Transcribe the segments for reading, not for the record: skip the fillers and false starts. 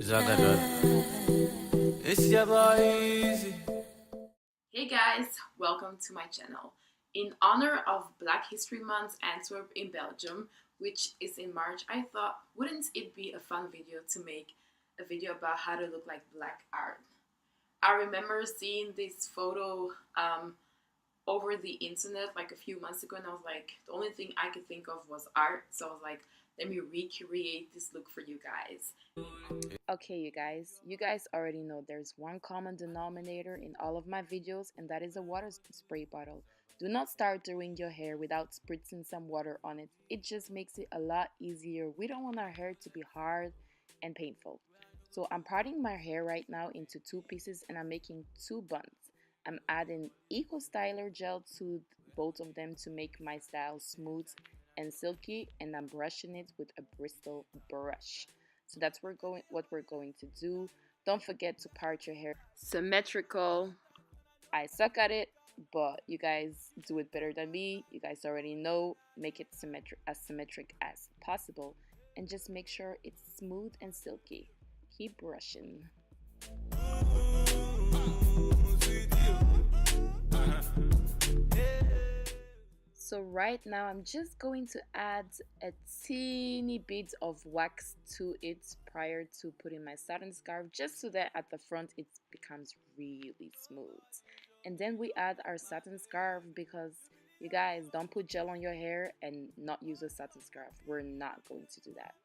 Is that good? It's your boy Eazi. Hey guys, welcome to my channel. In honor of Black History Month Antwerp in Belgium, which is in March, I thought, wouldn't it be a fun video to make a video about how to look like black art? I remember seeing this photo over the internet like a few months ago, and I was like, the only thing I could think of was art, so I was like, let me recreate this look for you guys. Okay, you guys already know there's one common denominator in all of my videos, and that is a water spray bottle. Do not start doing your hair without spritzing some water on it. It just makes it a lot easier. We don't want our hair to be hard and painful. So I'm parting my hair right now into two pieces, and I'm making two buns. I'm adding Eco Styler gel to both of them to make my style smooth and silky, and I'm brushing it with a bristle brush. So that's what we're going to do. Don't forget to part your hair symmetrical. I suck at it, but you guys do it better than me. You guys already know. Make it as symmetric as possible, and just make sure it's smooth and silky. Keep brushing. So right now I'm just going to add a teeny bit of wax to it prior to putting my satin scarf, just so that at the front it becomes really smooth. And then we add our satin scarf, because you guys don't put gel on your hair and not use a satin scarf. We're not going to do that.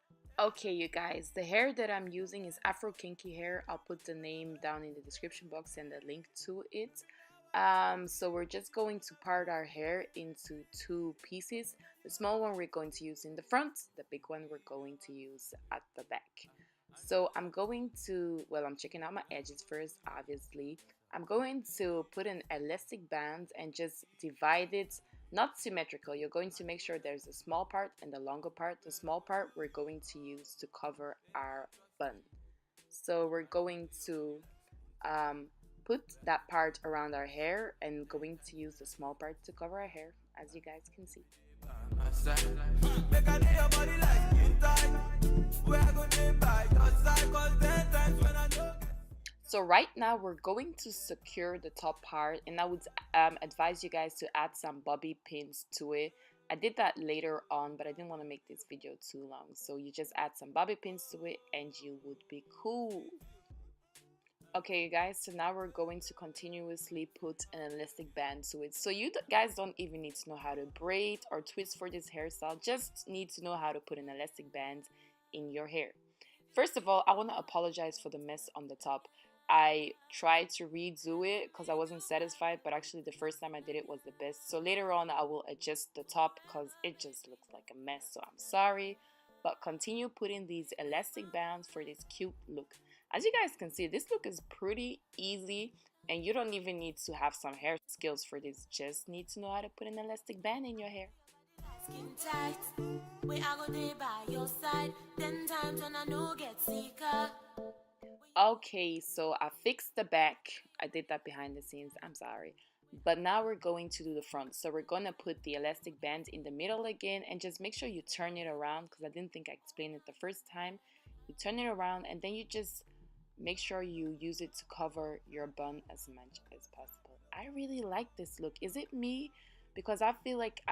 Okay, you guys, the hair that I'm using is Afro Kinky hair. I'll put the name down in the description box and the link to it. So we're just going to part our hair into two pieces. The small one we're going to use in the front, the big one we're going to use at the back. So I'm going to, well, I'm checking out my edges first, obviously. I'm going to put an elastic band and just divide it, not symmetrical. You're going to make sure there's a small part and the longer part. The small part we're going to use to cover our bun. So we're going to put that part around our hair and going to use the small part to cover our hair, as you guys can see. So right now we're going to secure the top part, and I would advise you guys to add some bobby pins to it. I did that later on, but I didn't want to make this video too long, so you just add some bobby pins to it and you would be cool. Okay, you guys, so now we're going to continuously put an elastic band to it. So you guys don't even need to know how to braid or twist for this hairstyle, just need to know how to put an elastic band in your hair. First of all, I want to apologize for the mess on the top. I tried to redo it because I wasn't satisfied, but actually the first time I did it was the best. So later on I will adjust the top because it just looks like a mess, so I'm sorry. But continue putting these elastic bands for this cute look. As you guys can see, this look is pretty easy, and you don't even need to have some hair skills for this. Just need to know how to put an elastic band in your hair. Skintight, we are gonna by your side. 10 times when I know get sicker. Okay, so I fixed the back. I did that behind the scenes, I'm sorry. But now we're going to do the front. So we're gonna put the elastic band in the middle again, and just make sure you turn it around, because I didn't think I explained it the first time. You turn it around and then you just make sure you use it to cover your bun as much as possible. I really like this look. Is it me? Because I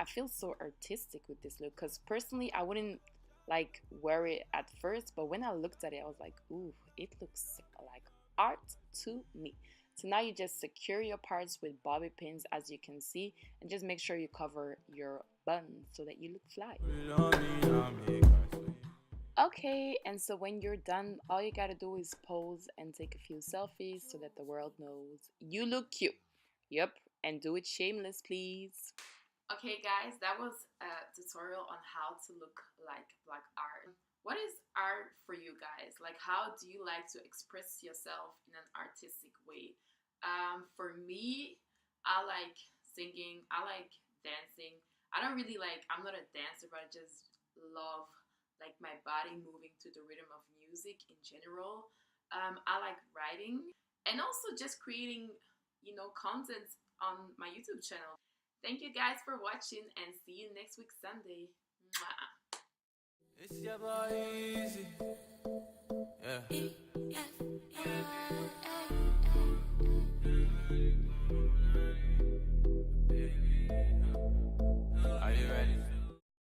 feel so artistic with this look, because personally I wouldn't like wear it at first, but when I looked at it I was like, ooh, it looks like art to me. So now you just secure your parts with bobby pins, as you can see, and just make sure you cover your bun so that you look fly. Okay, and so when you're done, all you gotta do is pose and take a few selfies so that the world knows you look cute. Yep, and do it shameless, please. Okay guys, that was a tutorial on how to look like black art. What is art for you guys? Like, how do you like to express yourself in an artistic way? For me, I like singing, I like dancing. I'm not a dancer, but I just love like my body moving to the rhythm of music in general. I like writing and also just creating, content on my YouTube channel. Thank you guys for watching, and see you next week Sunday. Mwah. It's your boy Eazi.